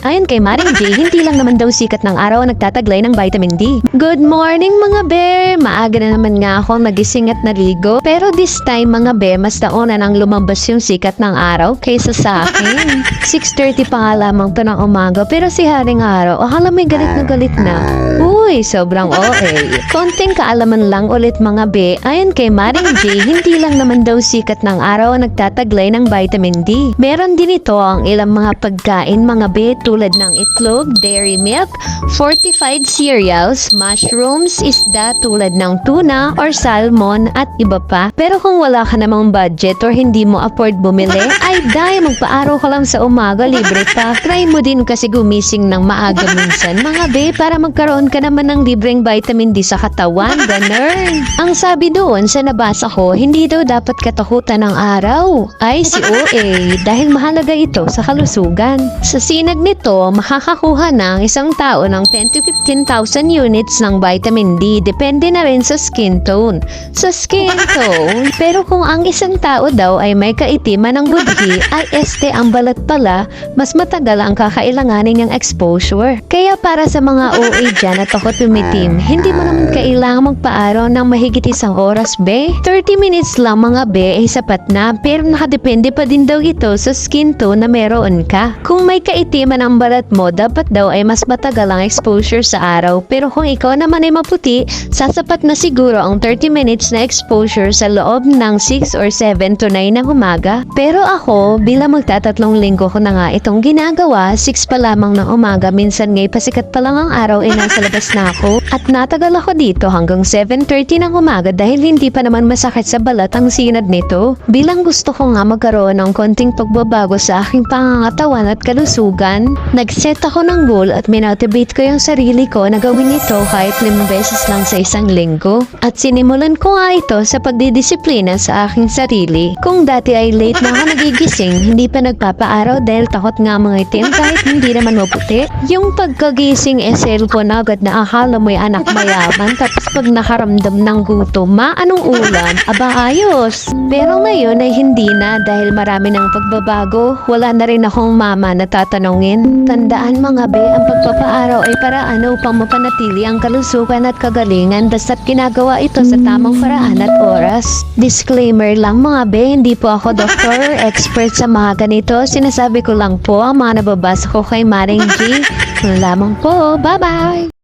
Ayon kay Maring J, hindi lang naman daw sikat ng araw ang nagtataglay ng vitamin D. Good morning mga bear! Maaga na naman nga ako nagising at naligo. Pero this time mga bear, mas nauna nang lumabas yung sikat ng araw kaysa sa akin. 6:30 pa nga lamang to ng umaga pero si Haring Araw, akala may galit na galit na. Uy, sobrang OA. Konting kaalaman lang ulit mga be, ayon kay Maring J, hindi lang naman daw sikat ng araw ang nagtataglay ng vitamin D. Meron din ito ang ilang mga pagkain mga be tulad ng itlog, dairy milk, fortified cereals, mushrooms, isda tulad ng tuna or salmon at iba pa. Pero kung wala ka namang budget or hindi mo afford bumili, ay dahil magpaaraw ka lang sa umaga, libre pa. Try mo din kasi gumising ng maaga minsan mga be para magkaroon ka naman ng libreng vitamin D sa katawan, ganun. Ang sabi doon sa nabasa ko, hindi daw dapat katakutan ng araw. Ay si OA dahil mahalaga ito sa kalusugan. Sa sinag nito, makakakuha ng isang tao ng 10 to 15,000 units ng vitamin D. Depende na rin sa skin tone. Sa skin tone, pero kung ang isang tao daw ay may kaitiman ng budhi, ay ang balat pala, mas matagal ang kakailanganin ng exposure. Kaya para sa mga OA dyan at ako tumitim, hindi mo naman kailangan magpaaraw ng mahigit isang oras, be. 30 minutes lang mga be ay sapat na, pero nakadepende pa din daw ito sa skin tone na meron ka. Kung may kaitiman ang balat mo, dapat daw ay mas matagal ang exposure sa araw. Pero kung ikaw naman ay maputi, sasapat na siguro ang 30 minutes na exposure sa loob ng 6 or 7 to 9 ng umaga. Pero ako, bilang magtatatlong linggo ko na nga itong ginagawa, 6 pa lamang ng umaga, minsan ngay pasikat pa lang ang araw ay nasa labas na ako. At natagal ako dito hanggang 7:30 ng umaga dahil hindi pa naman masakit sa balat ang sinad nito. Bilang gusto ko nga magkaroon ng konting pagbabago sa aking pangangatawan at kalusugan, nag-set ako ng goal at minotivate ko yung sarili ko na gawin ito kahit 5 beses lang sa isang linggo. At sinimulan ko nga ito sa pagdidisiplina sa aking sarili. Kung dati ay late na ako nagigising, hindi pa nagpapaaraw dahil takot nga mga itim kahit hindi naman maputi. Yung pagkagising cellphone agad na akala mo'y anak mayaman, tapos pag nakaramdam ng gutom, anong ulam? Aba ayos! Pero ngayon ay hindi na dahil marami ng pagbabago. Wala na rin akong mama na tatanungin. Tandaan mga be, ang pagpapaaraw ay paraan upang mapanatili ang kalusugan at kagalingan basta't ginagawa ito sa tamang paraan at oras. Disclaimer lang mga be, hindi po ako doktor or expert sa mga ganito. Sinasabi ko lang po ang mga nababasa ko kay Maring G. Lamang po, bye-bye!